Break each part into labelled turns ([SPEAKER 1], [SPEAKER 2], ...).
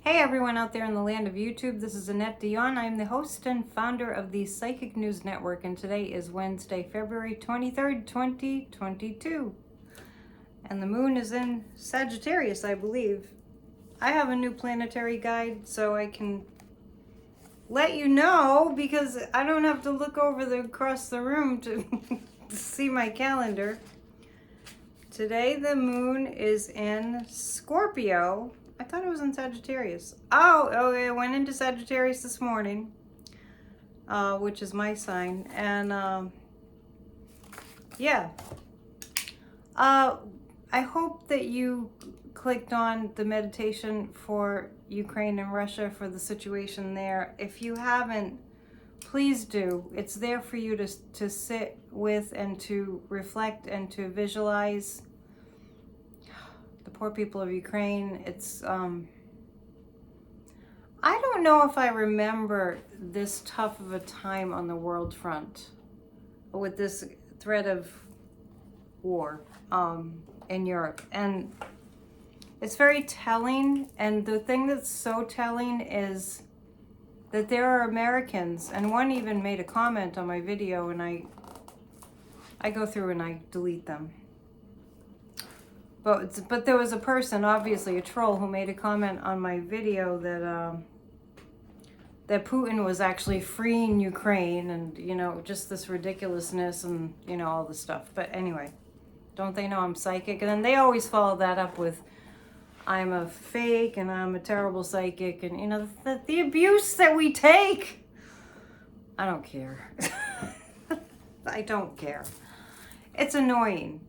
[SPEAKER 1] Hey everyone out there in the land of YouTube, this is Annette Dion. I'm the host and founder of the Psychic News Network, and today is Wednesday, February 23rd, 2022. And the moon is in Sagittarius, I believe. I have a new planetary guide so I can let you know, because I don't have to look across the room to see my calendar. Today the moon is in Scorpio. I thought it was in Sagittarius. Oh, it went into Sagittarius this morning, which is my sign. And yeah, I hope that you clicked on the meditation for Ukraine and Russia, for the situation there. If you haven't, please do. It's there for you to sit with and to reflect and to visualize the poor people of Ukraine. It's I don't know if I remember this tough of a time on the world front with this threat of war in Europe. And it's very telling. And the thing that's so telling is that there are Americans, and one even made a comment on my video, and I go through and I delete them. But there was a person, obviously a troll, who made a comment on my video that Putin was actually freeing Ukraine, and just this ridiculousness and all this stuff. But anyway, don't they know I'm psychic? And then they always follow that up with I'm a fake and I'm a terrible psychic, and the abuse that we take. I don't care. I don't care. It's annoying.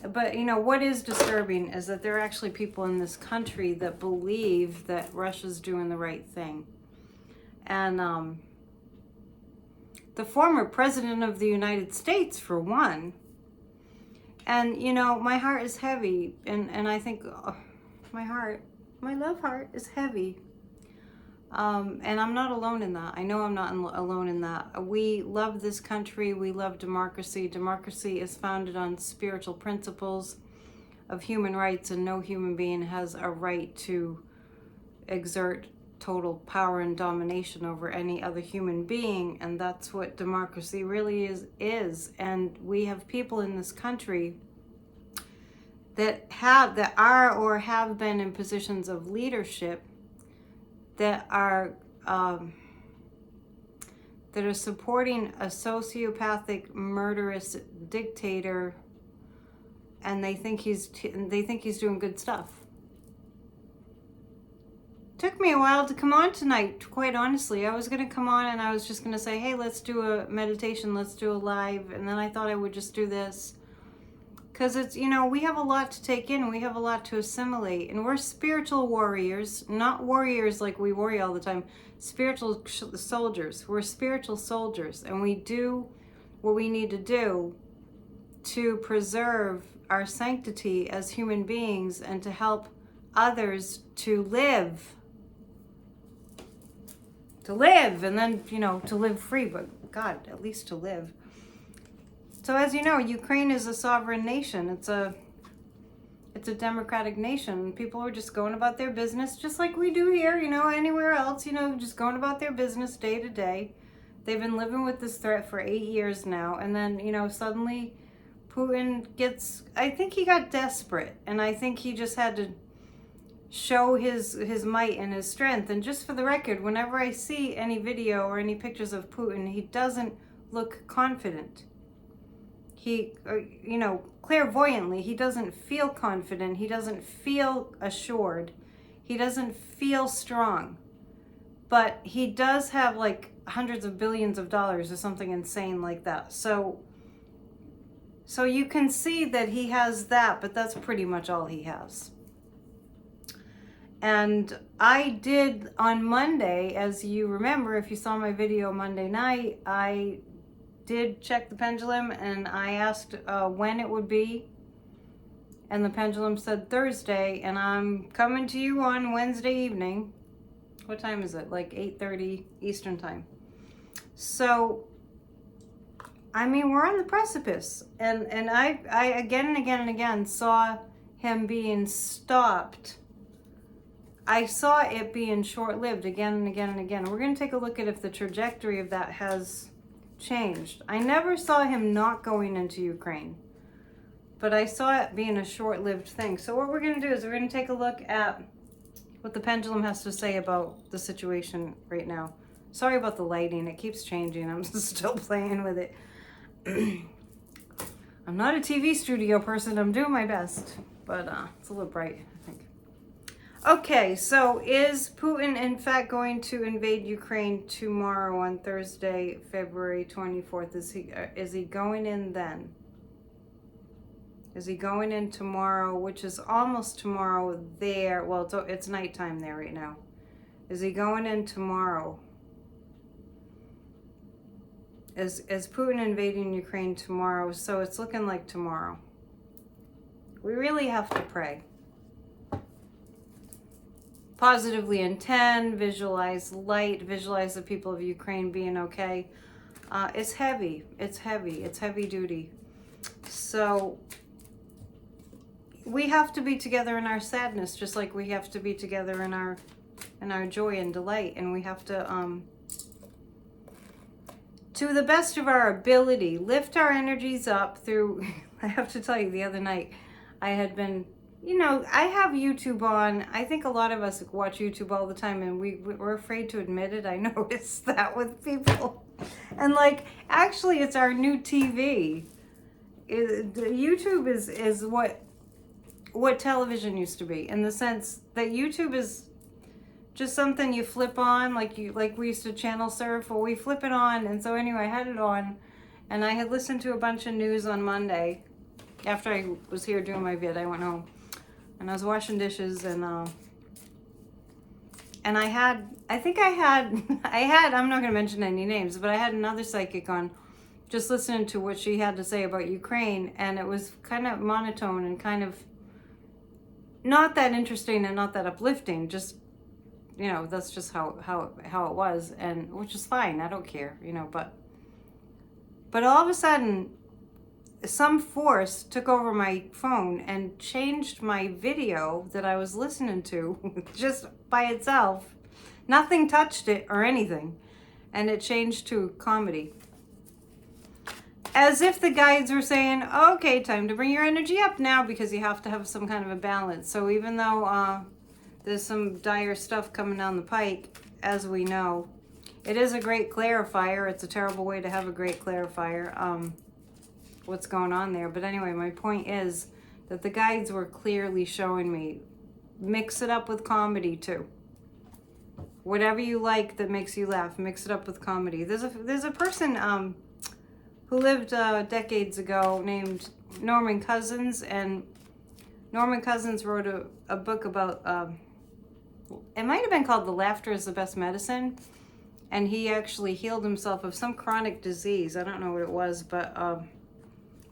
[SPEAKER 1] But what is disturbing is that there are actually people in this country that believe that Russia's doing the right thing. And the former president of the United States, for one. And my heart is heavy, and I think my love heart is heavy. And I'm not alone in that. I know I'm not alone in that. We love this country. We love democracy. Democracy is founded on spiritual principles of human rights, and no human being has a right to exert total power and domination over any other human being. And that's what democracy really is. And we have people in this country that are or have been in positions of leadership that are supporting a sociopathic, murderous dictator, and they think he's doing good stuff. Took me a while to come on tonight, quite honestly. I was going to come on and I was just going to say, hey, let's do a meditation, let's do a live, and then I thought I would just do this. Because it's, we have a lot to take in, we have a lot to assimilate, and we're spiritual warriors, not warriors like we worry all the time, spiritual soldiers. We're spiritual soldiers, and we do what we need to do to preserve our sanctity as human beings and to help others to live, and then, to live free, but God, at least to live. So as you know, Ukraine is a sovereign nation. It's a democratic nation. People are just going about their business, just like we do here, anywhere else, just going about their business day to day. They've been living with this threat for 8 years now. And then, suddenly Putin I think he got desperate. And I think he just had to show his might and his strength. And just for the record, whenever I see any video or any pictures of Putin, he doesn't look confident. He, clairvoyantly, he doesn't feel confident. He doesn't feel assured. He doesn't feel strong. But he does have like hundreds of billions of dollars or something insane like that. So you can see that he has that, but that's pretty much all he has. And I did on Monday, as you remember, if you saw my video Monday night, I did check the pendulum and I asked when it would be, and the pendulum said Thursday, and I'm coming to you on Wednesday evening. What time is it? Like 8:30 Eastern time. So we're on the precipice, and I again and again and again saw him being stopped I saw it being short-lived again and again and again. We're going to take a look at if the trajectory of that has changed. I never saw him not going into Ukraine, but I saw it being a short-lived thing. So what we're going to do is we're going to take a look at what the pendulum has to say about the situation right now. Sorry about the lighting. It keeps changing. I'm still playing with it. I'm not a TV studio person. I'm doing my best, but it's a little bright, I think. Okay, so is Putin in fact going to invade Ukraine tomorrow on Thursday, February 24th? Is he going in then? Is he going in tomorrow, which is almost tomorrow there? Well, it's nighttime there right now. Is he going in tomorrow? Is Putin invading Ukraine tomorrow? So it's looking like tomorrow. We really have to pray. Positively intend, visualize light, visualize the people of Ukraine being okay. It's heavy. It's heavy. It's heavy duty. So we have to be together in our sadness, just like we have to be together in our joy and delight. And we have to the best of our ability, lift our energies up through, I have to tell you, the other night, I had been, I have YouTube on. I think a lot of us watch YouTube all the time, and we're afraid to admit it. I noticed that with people. And actually, it's our new TV. YouTube is what television used to be, in the sense that YouTube is just something you flip on, like we used to channel surf. Well, we flip it on, and so anyway, I had it on, and I had listened to a bunch of news on Monday. After I was here doing my vid, I went home, and I was washing dishes, and I had, I'm not going to mention any names, but I had another psychic on, just listening to what she had to say about Ukraine, and it was kind of monotone and kind of not that interesting and not that uplifting, just, that's just how it was, and which is fine. I don't care, but all of a sudden, some force took over my phone and changed my video that I was listening to just by itself. Nothing touched it or anything, and it changed to comedy. As if the guides were saying, okay, time to bring your energy up now, because you have to have some kind of a balance. So even though there's some dire stuff coming down the pike, as we know, it is a great clarifier. It's a terrible way to have a great clarifier, what's going on there. But anyway, my point is that the guides were clearly showing me, mix it up with comedy too. Whatever you like that makes you laugh, mix it up with comedy. There's a person who lived decades ago named Norman Cousins, and Norman Cousins wrote a book about, it might have been called The Laughter is the Best Medicine, and he actually healed himself of some chronic disease. I don't know what it was, but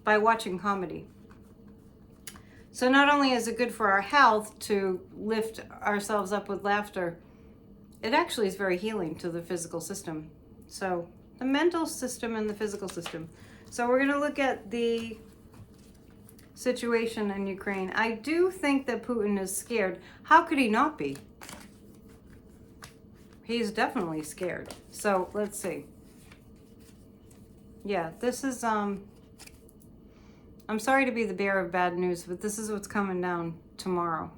[SPEAKER 1] by watching comedy. So not only is it good for our health to lift ourselves up with laughter, it actually is very healing to the physical system. So the mental system and the physical system. So we're going to look at the situation in Ukraine. I do think that Putin is scared. How could he not be? He's definitely scared. So let's see. Yeah, this is, I'm sorry to be the bearer of bad news, but this is what's coming down tomorrow.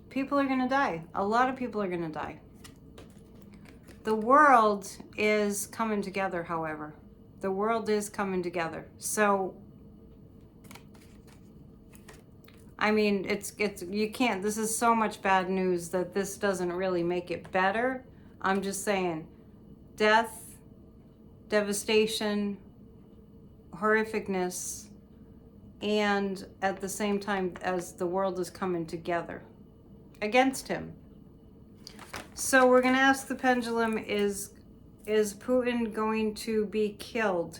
[SPEAKER 1] People are going to die. A lot of people are going to die. The world is coming together, however. The world is coming together. So, I mean, you can't, this is so much bad news that this doesn't really make it better. I'm just saying, death, devastation, horrificness, and at the same time as the world is coming together against him. So we're going to ask the pendulum, is Putin going to be killed?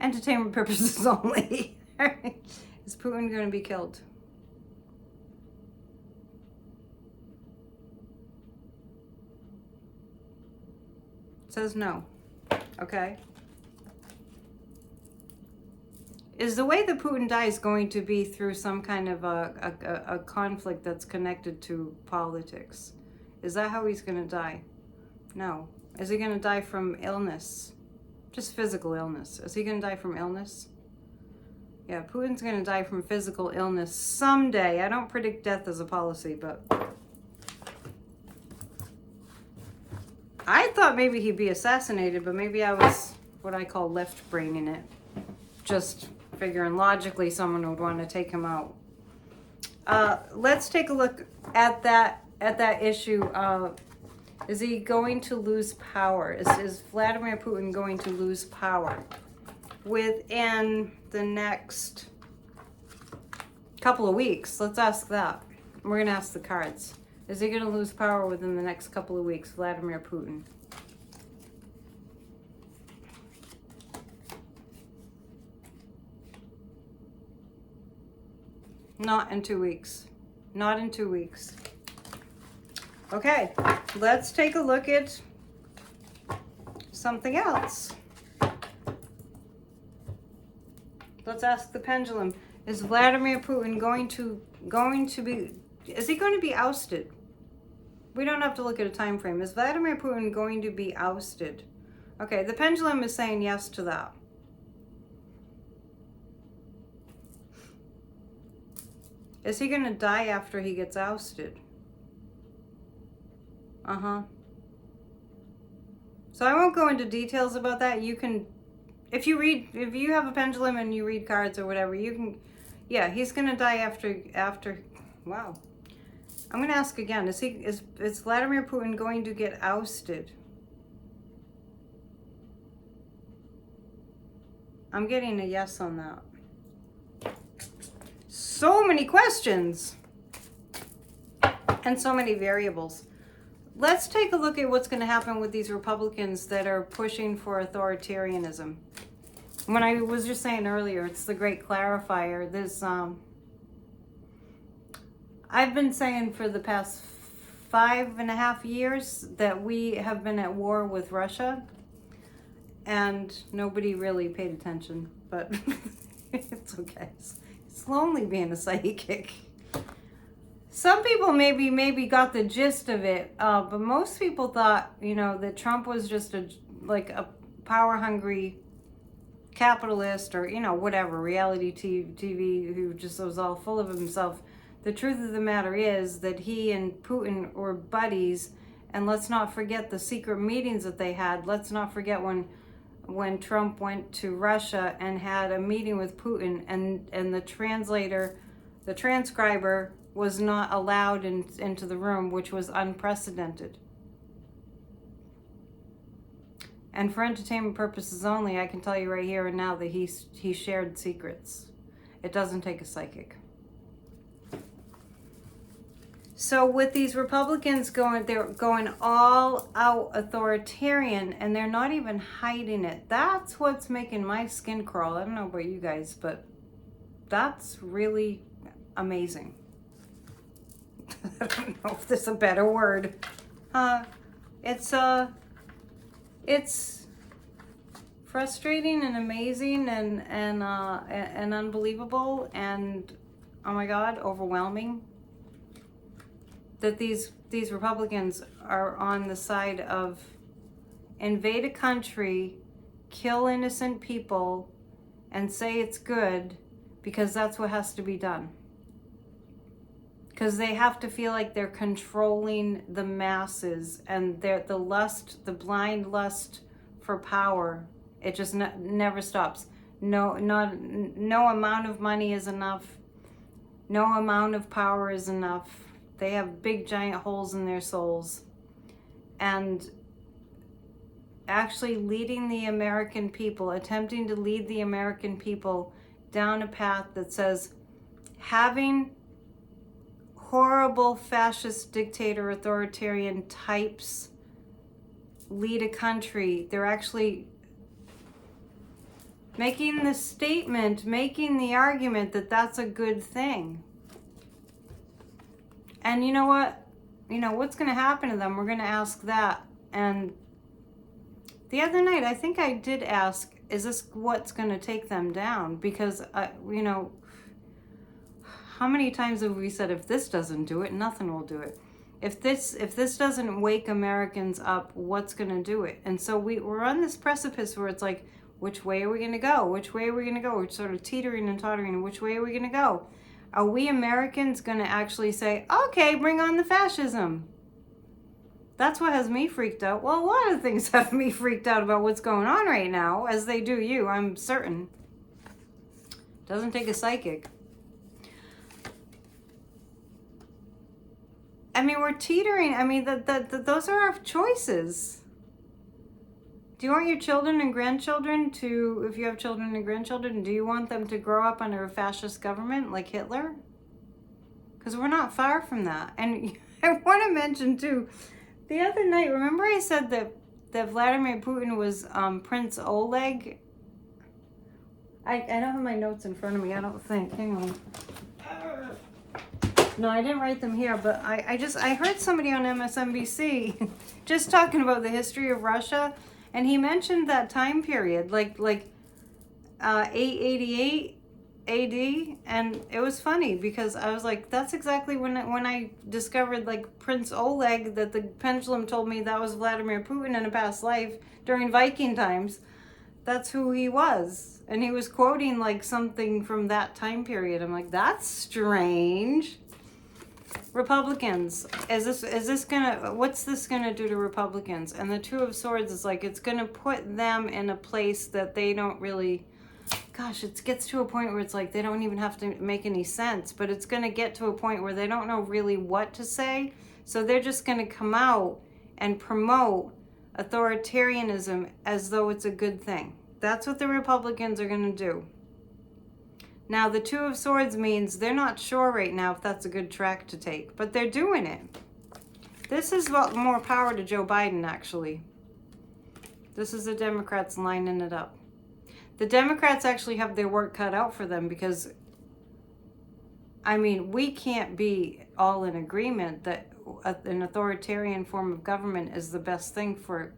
[SPEAKER 1] Entertainment purposes only. Is Putin going to be killed? It says no. Okay. is the way that Putin dies going to be through some kind of a conflict that's connected to politics? Is that how he's going to die? No. Is he going to die from illness? Just physical illness. Is he going to die from illness? Yeah, Putin's going to die from physical illness someday. I don't predict death as a policy, but I thought maybe he'd be assassinated, but maybe I was what I call left-braining it. Just figuring logically someone would want to take him out. Let's take a look at that issue. Is he going to lose power? Is Vladimir Putin going to lose power within the next couple of weeks? Let's ask that. We're going to ask the cards. Is he going to lose power within the next couple of weeks, Vladimir Putin? Not in 2 weeks. Not in 2 weeks. Okay, let's take a look at something else. Let's ask the pendulum. Is Vladimir Putin going to be, is he going to be ousted? We don't have to look at a time frame. Is Vladimir Putin going to be ousted? Okay, the pendulum is saying yes to that. Is he going to die after he gets ousted? So I won't go into details about that. You can, if you have a pendulum and you read cards or whatever, you can, yeah, he's going to die after, wow. I'm going to ask again, is Vladimir Putin going to get ousted? I'm getting a yes on that. So many questions and so many variables. Let's take a look at what's going to happen with these Republicans that are pushing for authoritarianism. When I was just saying earlier, it's the great clarifier. This, I've been saying for the past 5.5 years that we have been at war with Russia, and nobody really paid attention, but it's okay. It's lonely being a psychic. Some people maybe got the gist of it, but most people thought, you know, that Trump was just a power-hungry capitalist, or, you know, whatever, reality TV who just was all full of himself. The truth of the matter is that he and Putin were buddies, and let's not forget the secret meetings that they had. Let's not forget when Trump went to Russia and had a meeting with Putin, and the translator, the transcriber, was not allowed into the room, which was unprecedented. And for entertainment purposes only, I can tell you right here and now that he shared secrets. It doesn't take a psychic. So with these Republicans they're going all out authoritarian, and they're not even hiding it. That's what's making my skin crawl. I don't know about you guys, but that's really amazing. I don't know if there's a better word. It's frustrating and amazing and unbelievable, and oh my God, overwhelming that these Republicans are on the side of invade a country, kill innocent people, and say it's good because that's what has to be done. Because they have to feel like they're controlling the masses, and the blind lust for power, it just never stops. No amount of money is enough. No amount of power is enough. They have big giant holes in their souls. And actually leading the American people, attempting to lead the American people down a path that says having horrible fascist dictator authoritarian types lead a country. They're actually making the statement, making the argument that that's a good thing. And you know what? You know, what's going to happen to them? We're going to ask that. And the other night, I think I did ask, is this what's going to take them down? Because, you know, how many times have we said, if this doesn't do it, nothing will do it. If this doesn't wake Americans up, what's going to do it? And so we're on this precipice where it's like, which way are we going to go? Which way are we going to go? We're sort of teetering and tottering. Which way are we going to go? Are we Americans going to actually say, okay, bring on the fascism? That's what has me freaked out. Well, a lot of things have me freaked out about what's going on right now, as they do you, I'm certain. Doesn't take a psychic. I mean, we're teetering. I mean, those are our choices. Do you want your children and grandchildren to, if you have children and grandchildren, do you want them to grow up under a fascist government like Hitler? Because we're not far from that. And I want to mention, too, the other night, remember I said that Vladimir Putin was Prince Oleg? I don't have my notes in front of me, I don't think. Hang on. No, I didn't write them here, but I heard somebody on MSNBC just talking about the history of Russia, and he mentioned that time period, like 888 AD, and it was funny because I was like, that's exactly when I discovered, like, Prince Oleg, that the pendulum told me that was Vladimir Putin in a past life during Viking times. That's who he was, and he was quoting like something from that time period. I'm like, that's strange. Republicans, what's this gonna do to Republicans? And the Two of Swords is like, it's gonna put them in a place that they don't really, gosh, it gets to a point where it's like they don't even have to make any sense, but it's gonna get to a point where they don't know really what to say, so they're just gonna come out and promote authoritarianism as though it's a good thing. That's what the Republicans are gonna do. Now, the Two of Swords means they're not sure right now if that's a good track to take, but they're doing it. This is what more power to Joe Biden, actually. This is the Democrats lining it up. The Democrats actually have their work cut out for them because, I mean, we can't be all in agreement that an authoritarian form of government is the best thing for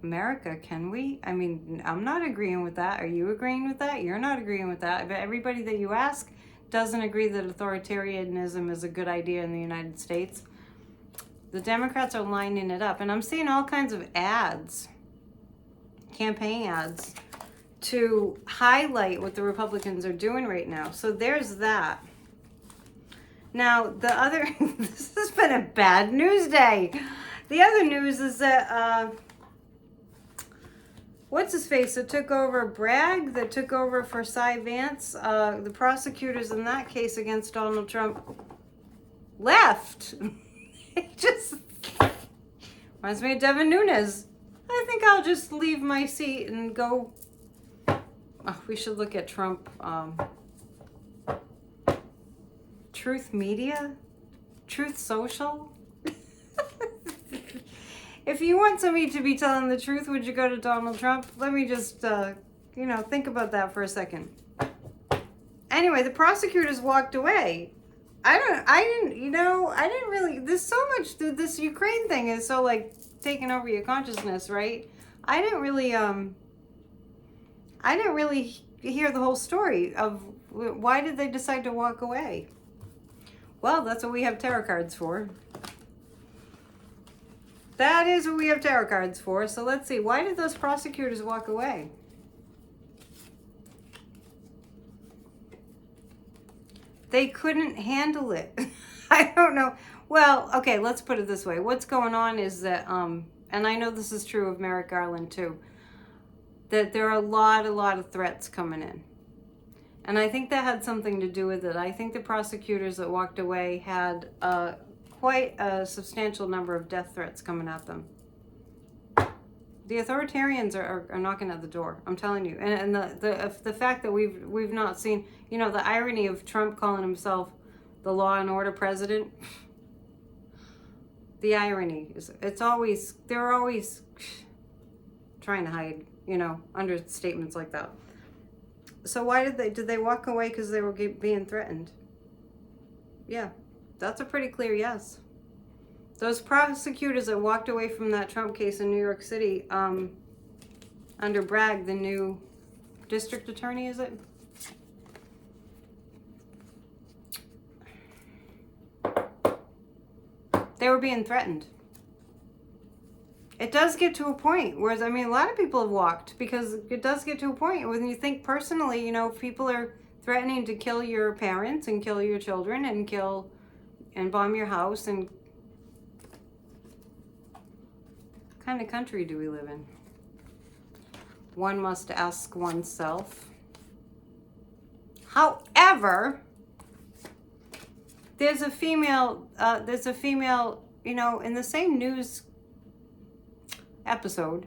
[SPEAKER 1] America, can we? I mean, I'm not agreeing with that. Are you agreeing with that? You're not agreeing with that. But everybody that you ask doesn't agree that authoritarianism is a good idea in the United States. The Democrats are lining it up. And I'm seeing all kinds of ads, campaign ads, to highlight what the Republicans are doing right now. So there's that. Now, the other, this has been a bad news day. The other news is that, what's his face that took over Bragg, that took over for Cy Vance, the prosecutors in that case against Donald Trump left. It just reminds me of Devin Nunes. I think I'll just leave my seat and go. Oh, we should look at Trump. Truth Media? Truth Social? If you want somebody to be telling the truth, would you go to Donald Trump? Let me just, think about that for a second. Anyway, the prosecutors walked away. I didn't really, there's so much, this Ukraine thing is so, like, taking over your consciousness, right? I didn't really hear the whole story of why did they decide to walk away. Well, that's what we have tarot cards for. That is what we have tarot cards for. So let's see. Why did those prosecutors walk away? They couldn't handle it. I don't know. Well, okay, let's put it this way. What's going on is that, and I know this is true of Merrick Garland too, that there are a lot of threats coming in. And I think that had something to do with it. I think the prosecutors that walked away had quite a substantial number of death threats coming at them. The authoritarians are knocking at the door. I'm telling you, and the fact that we've not seen, the irony of Trump calling himself the law and order president. The irony is, they're always trying to hide, under statements like that. So why did they walk away? Because they were being threatened. Yeah. That's a pretty clear yes. Those prosecutors that walked away from that Trump case in New York City, I under Bragg, the new district attorney, is it? They were being threatened. It does get to a point where, I mean, a lot of people have walked, because it does get to a point when you think personally, you know, if people are threatening to kill your parents and kill your children and kill and bomb your house, and what kind of country do we live in? One must ask oneself. However, there's a female, you know, in the same news episode,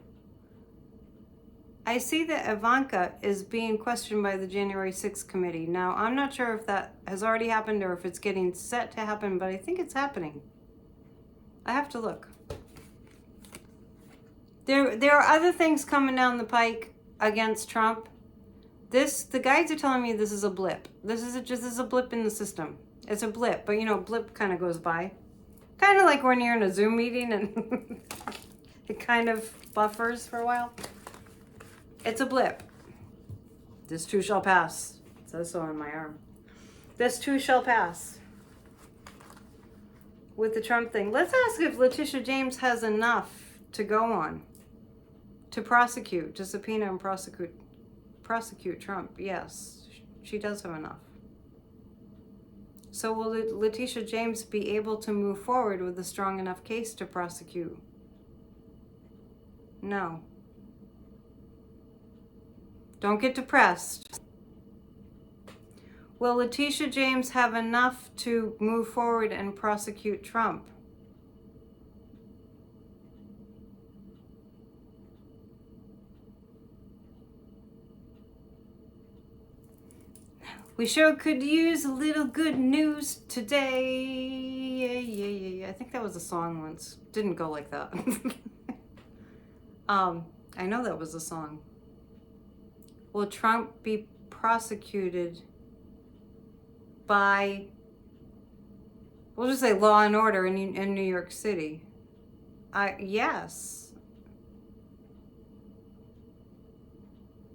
[SPEAKER 1] I see that Ivanka is being questioned by the January 6th committee. Now, I'm not sure if that has already happened or if it's getting set to happen, but I think it's happening. I have to look. There are other things coming down the pike against Trump. The guides are telling me this is a blip. This is a blip in the system. It's a blip, but you know, blip kind of goes by. Kind of like when you're in a Zoom meeting and it kind of buffers for a while. It's a blip. This too shall pass. It says so on my arm. This too shall pass. With the Trump thing. Let's ask if Letitia James has enough to go on. To prosecute. To subpoena and prosecute Trump. Yes. She does have enough. So will Letitia James be able to move forward with a strong enough case to prosecute? No. Don't get depressed. Will Letitia James have enough to move forward and prosecute Trump? We sure could use a little good news today. Yeah. I think that was a song once. Didn't go like that. I know that was a song. Will Trump be prosecuted by, we'll just say law and order in New York City? Yes.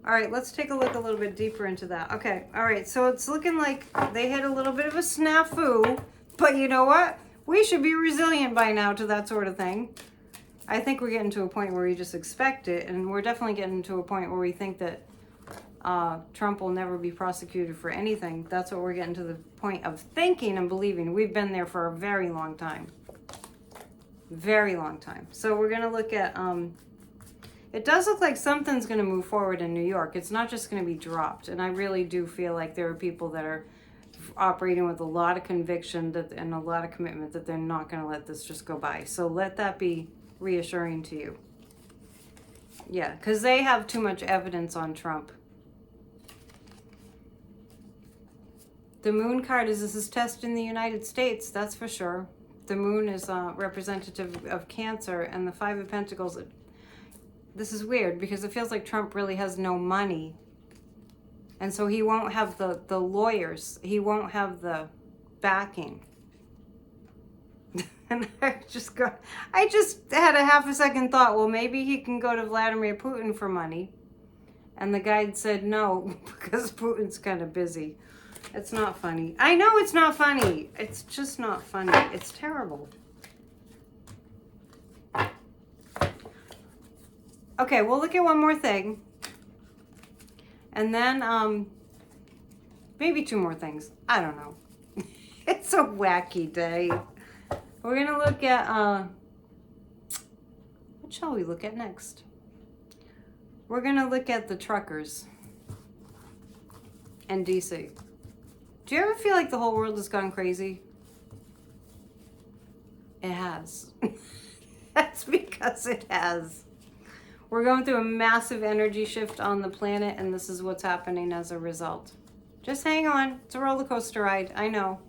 [SPEAKER 1] All right, let's take a look a little bit deeper into that. Okay, all right, so it's looking like they had a little bit of a snafu, but you know what? We should be resilient by now to that sort of thing. I think we're getting to a point where we just expect it, and we're definitely getting to a point where we think that Trump will never be prosecuted for anything. That's what we're getting to the point of thinking and believing. We've been there for a very long time. Very long time. So we're going to look at, it does look like something's going to move forward in New York. It's not just going to be dropped. And I really do feel like there are people that are operating with a lot of conviction and a lot of commitment that they're not going to let this just go by. So let that be reassuring to you. Yeah, because they have too much evidence on Trump. The moon card is this is test in the United States, that's for sure. The moon is representative of Cancer, and the Five of Pentacles. This is weird because it feels like Trump really has no money. And so he won't have the lawyers. He won't have the backing. And I just had a half a second thought, well, maybe he can go to Vladimir Putin for money. And the guide said no, because Putin's kind of busy. It's not funny. I know it's not funny. It's just not funny. It's terrible. Okay, we'll look at one more thing. And then maybe two more things. I don't know. It's a wacky day. We're going to look at, what shall we look at next? We're going to look at the truckers in DC. Do you ever feel like the whole world has gone crazy? It has. That's because it has. We're going through a massive energy shift on the planet, and this is what's happening as a result. Just hang on. It's a roller coaster ride. I know.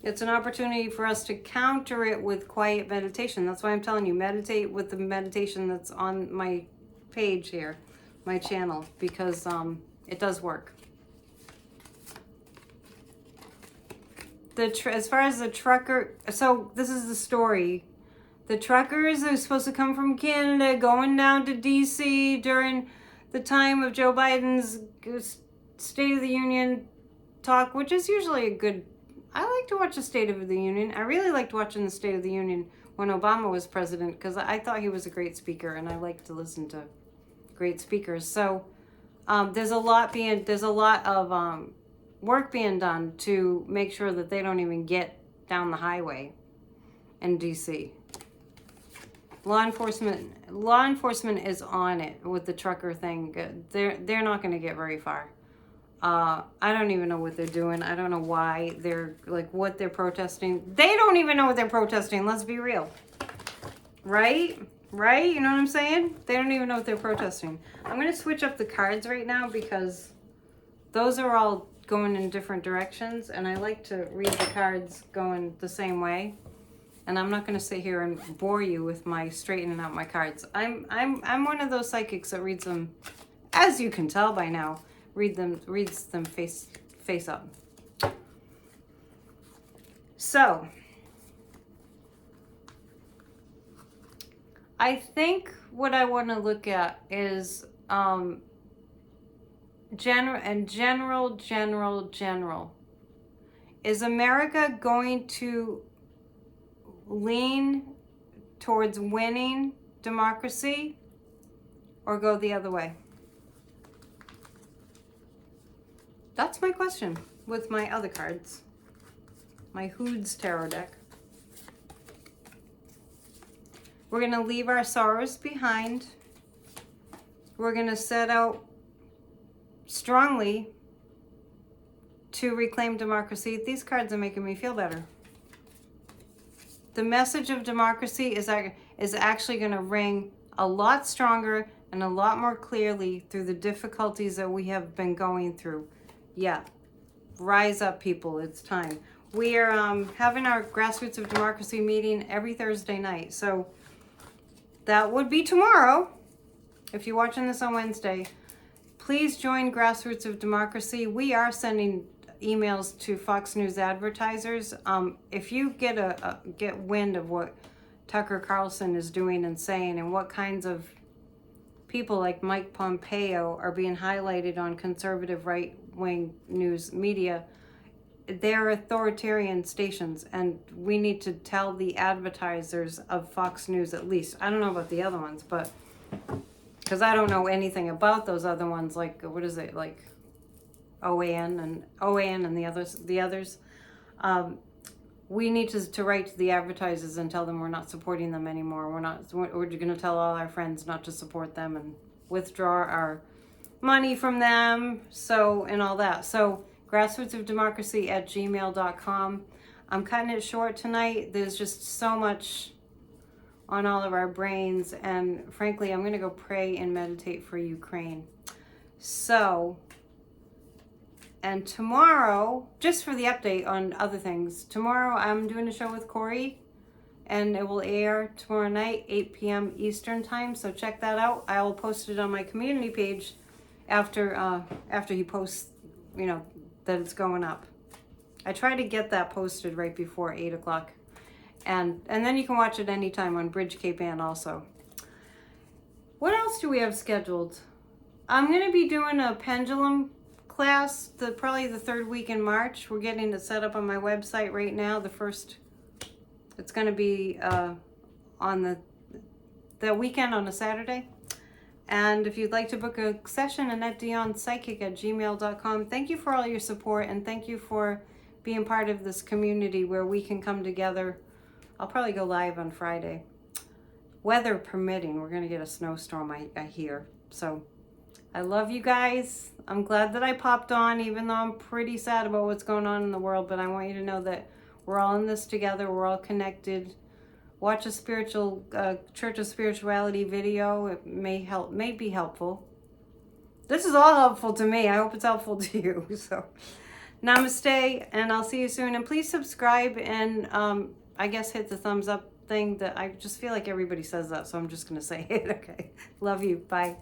[SPEAKER 1] It's an opportunity for us to counter it with quiet meditation. That's why I'm telling you, meditate with the meditation that's on my page here, my channel, because it does work. As far as the trucker, so this is the story. The truckers are supposed to come from Canada, going down to D.C. during the time of Joe Biden's State of the Union talk, which is usually a good... I like to watch the State of the Union. I really liked watching the State of the Union when Obama was president, because I thought he was a great speaker, and I like to listen to great speakers. So there's a lot of work being done to make sure that they don't even get down the highway in DC. Law enforcement is on it with the trucker thing. They're not going to get very far. I don't even know what they're doing. I don't know why they're, like, what they're protesting. They don't even know what they're protesting. Let's be real. Right? Right? You know what I'm saying? They don't even know what they're protesting. I'm going to switch up the cards right now because those are all going in different directions, and I like to read the cards going the same way. And I'm not going to sit here and bore you with my straightening out my cards. I'm one of those psychics that reads them, as you can tell by now, reads them face up. So I think what I want to look at is general. Is America going to lean towards winning democracy or go the other way? That's my question with my other cards. My Hoods Tarot deck. We're going to leave our sorrows behind. We're going to set out strongly to reclaim democracy. These cards are making me feel better. The message of democracy is actually going to ring a lot stronger and a lot more clearly through the difficulties that we have been going through. Yeah, rise up, people. It's time. We are having our Grassroots of Democracy meeting every Thursday night. So that would be tomorrow. If you're watching this on Wednesday, please join Grassroots of Democracy. We are sending emails to Fox News advertisers. If you get wind of what Tucker Carlson is doing and saying, and what kinds of people like Mike Pompeo are being highlighted on conservative right-wing news media, they're authoritarian stations, and we need to tell the advertisers of Fox News, at least. I don't know about the other ones, but because I don't know anything about those other ones, like, what is it, like OAN and the others. We need to write to the advertisers and tell them we're not supporting them anymore. We're going to tell all our friends not to support them and withdraw our money from them. So, and all that. So, grassrootsofdemocracy@gmail.com. I'm cutting it short tonight. There's just so much on all of our brains. And frankly, I'm going to go pray and meditate for Ukraine. So, and tomorrow, just for the update on other things, tomorrow I'm doing a show with Corey, and it will air tomorrow night, 8 p.m. Eastern time. So check that out. I will post it on my community page after he posts, you know, that it's going up. I try to get that posted right before 8 o'clock. And then you can watch it anytime on Bridge Cape Ann also. What else do we have scheduled? I'm going to be doing a pendulum class, probably the third week in March. We're getting it set up on my website right now. It's going to be on the weekend on a Saturday. And if you'd like to book a session, AnnetteDionPsychic@gmail.com. Thank you for all your support, and thank you for being part of this community where we can come together. I'll probably go live on Friday. Weather permitting. We're going to get a snowstorm, I hear. So I love you guys. I'm glad that I popped on, even though I'm pretty sad about what's going on in the world. But I want you to know that we're all in this together. We're all connected. Watch a spiritual Church of Spirituality video. It may be helpful. This is all helpful to me. I hope it's helpful to you. So, namaste, and I'll see you soon. And please subscribe and I guess hit the thumbs up thing. That I just feel like everybody says that, so I'm just gonna say it. Okay, love you. Bye.